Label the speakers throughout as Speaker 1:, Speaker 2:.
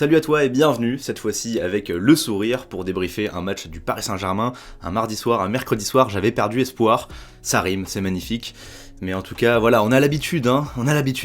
Speaker 1: Salut à toi et bienvenue, cette fois-ci avec le sourire pour débriefer un match du Paris Saint-Germain, un mardi soir, un mercredi soir, j'avais perdu espoir, ça rime, c'est magnifique. Mais en tout cas, voilà, on a l'habitude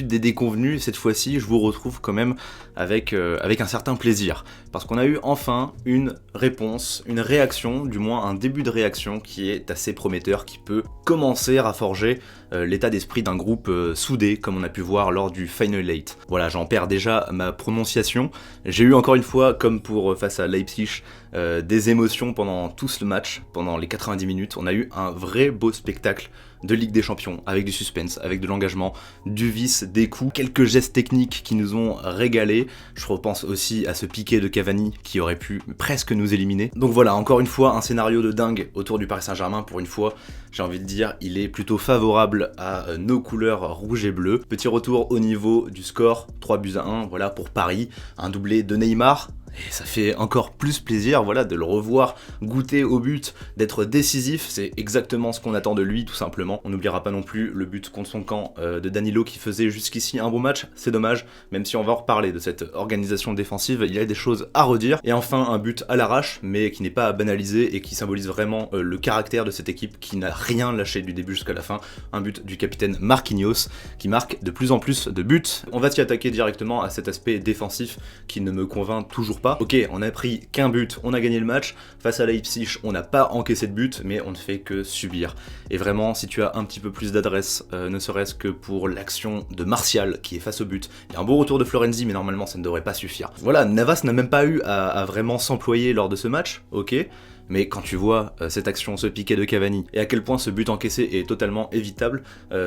Speaker 1: des déconvenus, cette fois-ci, je vous retrouve quand même avec un certain plaisir. Parce qu'on a eu enfin une réponse, une réaction, du moins un début de réaction qui est assez prometteur, qui peut commencer à forger l'état d'esprit d'un groupe soudé, comme on a pu voir lors du Final 8. Voilà, j'en perds déjà ma prononciation. J'ai eu encore une fois, comme pour face à Leipzig, des émotions pendant tout ce match, pendant les 90 minutes. On a eu un vrai beau spectacle de Ligue des Champions, avec du suspense, avec de l'engagement, du vice, des coups, quelques gestes techniques qui nous ont régalé. Je repense aussi à ce piqué de Cavani qui aurait pu presque nous éliminer. Donc voilà, encore une fois, un scénario de dingue autour du Paris Saint-Germain. Pour une fois, j'ai envie de dire, il est plutôt favorable à nos couleurs rouge et bleu. Petit retour au niveau du score, 3-1, voilà pour Paris, un doublé de Neymar. Et ça fait encore plus plaisir, voilà, de le revoir goûter au but, d'être décisif, c'est exactement ce qu'on attend de lui, tout simplement. On n'oubliera pas non plus le but contre son camp de Danilo qui faisait jusqu'ici un bon match, c'est dommage, même si on va en reparler de cette organisation défensive, il y a des choses à redire. Et enfin, un but à l'arrache, mais qui n'est pas à banaliser et qui symbolise vraiment le caractère de cette équipe qui n'a rien lâché du début jusqu'à la fin. Un but du capitaine Marquinhos, qui marque de plus en plus de buts. On va s'y attaquer directement à cet aspect défensif qui ne me convainc toujours pas. Ok, on a pris qu'un but, on a gagné le match, face à Leipzig, on n'a pas encaissé de but, mais on ne fait que subir. Et vraiment, si tu as un petit peu plus d'adresse, ne serait-ce que pour l'action de Martial qui est face au but, il y a un beau retour de Florenzi, mais normalement ça ne devrait pas suffire. Voilà, Navas n'a même pas eu à vraiment s'employer lors de ce match, ok. Mais quand tu vois cette action, ce piqué de Cavani, et à quel point ce but encaissé est totalement évitable,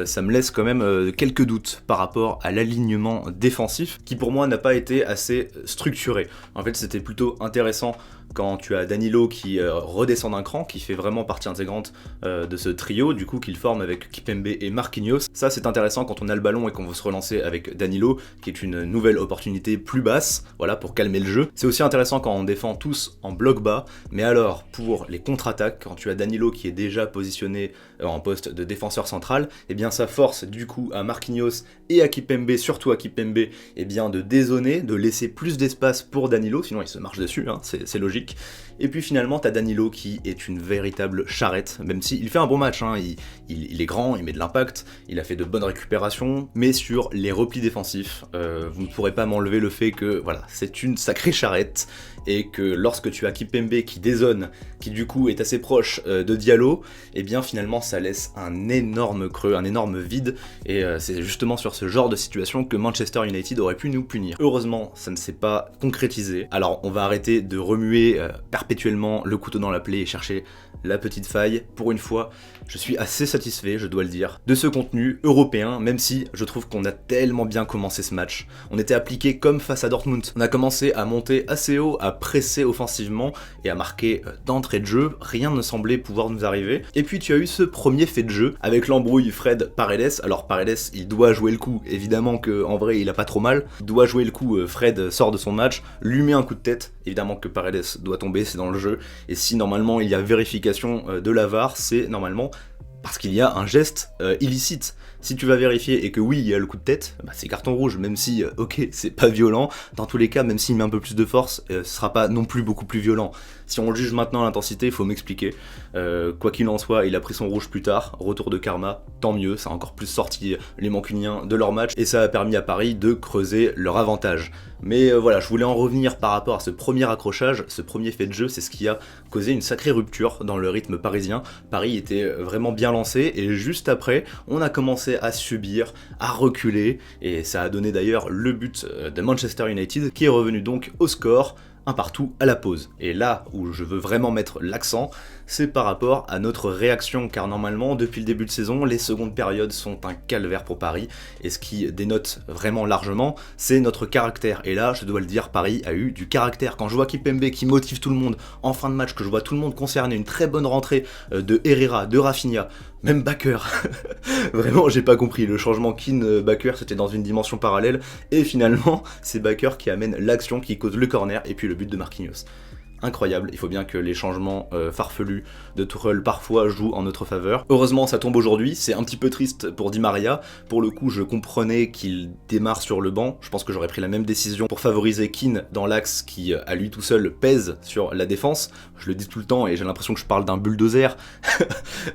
Speaker 1: ça me laisse quand même quelques doutes par rapport à l'alignement défensif, qui pour moi n'a pas été assez structuré. En fait, c'était plutôt intéressant quand tu as Danilo qui redescend d'un cran, qui fait vraiment partie intégrante de ce trio, du coup qu'il forme avec Kimpembe et Marquinhos. Ça c'est intéressant quand on a le ballon et qu'on veut se relancer avec Danilo, qui est une nouvelle opportunité plus basse, voilà, pour calmer le jeu. C'est aussi intéressant quand on défend tous en bloc bas, mais alors pour les contre-attaques, quand tu as Danilo qui est déjà positionné en poste de défenseur central, et bien ça force du coup à Marquinhos et à Kimpembe, surtout à Kimpembe, et bien de dézoner, de laisser plus d'espace pour Danilo, sinon il se marche dessus, hein, c'est logique. Et puis finalement t'as Danilo qui est une véritable charrette, même s'il fait un bon match, hein, il est grand, il met de l'impact, il a fait de bonnes récupérations, mais sur les replis défensifs, vous ne pourrez pas m'enlever le fait que voilà, c'est une sacrée charrette, et que lorsque tu as Kimpembe qui dézone, qui du coup est assez proche de Diallo, et bien finalement ça laisse un énorme creux, un énorme vide, et c'est justement sur ce genre de situation que Manchester United aurait pu nous punir. Heureusement, ça ne s'est pas concrétisé, alors on va arrêter de remuer perpétuellement le couteau dans la plaie et chercher la petite faille. Pour une fois, je suis assez satisfait, je dois le dire, de ce contenu européen, même si je trouve qu'on a tellement bien commencé ce match. On était appliqué comme face à Dortmund. On a commencé à monter assez haut, à presser offensivement et à marquer d'entrée de jeu. Rien ne semblait pouvoir nous arriver. Et puis tu as eu ce premier fait de jeu avec l'embrouille Fred-Paredes. Alors Paredes, il doit jouer le coup. Évidemment qu'en vrai, il a pas trop mal. Il doit jouer le coup. Fred sort de son match, lui met un coup de tête. Évidemment que Paredes doit tomber, c'est dans le jeu. Et si normalement il y a vérification de la VAR, c'est normalement parce qu'il y a un geste illicite. Si tu vas vérifier et que oui, il y a le coup de tête, bah c'est carton rouge, même si, ok, c'est pas violent. Dans tous les cas, même s'il met un peu plus de force, ce sera pas non plus beaucoup plus violent. Si on le juge maintenant à l'intensité, il faut m'expliquer. Quoi qu'il en soit, il a pris son rouge plus tard, retour de karma, tant mieux, ça a encore plus sorti les Mancuniens de leur match, et ça a permis à Paris de creuser leur avantage. Mais voilà, je voulais en revenir par rapport à ce premier accrochage, ce premier fait de jeu, c'est ce qui a causé une sacrée rupture dans le rythme parisien. Paris était vraiment bien lancé, et juste après, on a commencé à subir, à reculer, et ça a donné d'ailleurs le but de Manchester United, qui est revenu donc au score, un partout à la pause. Et là où je veux vraiment mettre l'accent, c'est par rapport à notre réaction, car normalement, depuis le début de saison, les secondes périodes sont un calvaire pour Paris, et ce qui dénote vraiment largement, c'est notre caractère. Et là, je dois le dire, Paris a eu du caractère. Quand je vois Kimpembe qui motive tout le monde en fin de match, que je vois tout le monde concerné, une très bonne rentrée de Herrera, de Rafinha, même Bakker, vraiment j'ai pas compris, le changement Keane-Bakker c'était dans une dimension parallèle, et finalement c'est Bakker qui amène l'action qui cause le corner, et puis le but de Marquinhos. incroyable. Il faut bien que les changements farfelus de Tuchel parfois jouent en notre faveur. Heureusement, ça tombe aujourd'hui. C'est un petit peu triste pour Di Maria. Pour le coup, je comprenais qu'il démarre sur le banc. Je pense que j'aurais pris la même décision pour favoriser Keane dans l'axe qui, à lui tout seul, pèse sur la défense. Je le dis tout le temps et j'ai l'impression que je parle d'un bulldozer.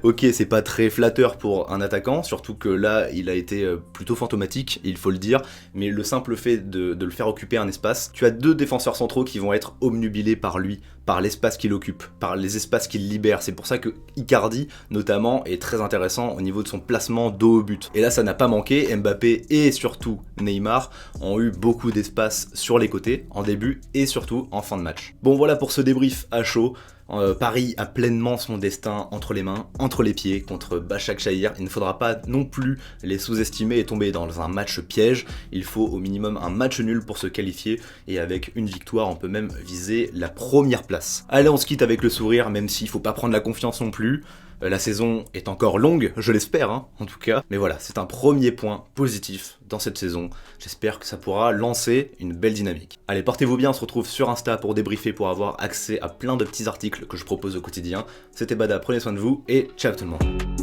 Speaker 1: Ok, c'est pas très flatteur pour un attaquant, surtout que là, il a été plutôt fantomatique, il faut le dire, mais le simple fait de le faire occuper un espace, tu as deux défenseurs centraux qui vont être obnubilés par lui, par l'espace qu'il occupe, par les espaces qu'il libère. C'est pour ça que Icardi, notamment, est très intéressant au niveau de son placement dos au but. Et là, ça n'a pas manqué, Mbappé et surtout Neymar ont eu beaucoup d'espace sur les côtés, en début et surtout en fin de match. Bon, voilà pour ce débrief à chaud. Paris a pleinement son destin entre les mains, entre les pieds contre Başakşehir. Il ne faudra pas non plus les sous-estimer et tomber dans un match piège. Il faut au minimum un match nul pour se qualifier et avec une victoire on peut même viser la première place. Allez, on se quitte avec le sourire, même s'il faut pas prendre la confiance non plus. La saison est encore longue, je l'espère, hein, en tout cas. Mais voilà, c'est un premier point positif dans cette saison. J'espère que ça pourra lancer une belle dynamique. Allez, portez-vous bien, on se retrouve sur Insta pour débriefer, pour avoir accès à plein de petits articles que je propose au quotidien. C'était Bada, prenez soin de vous et ciao tout le monde.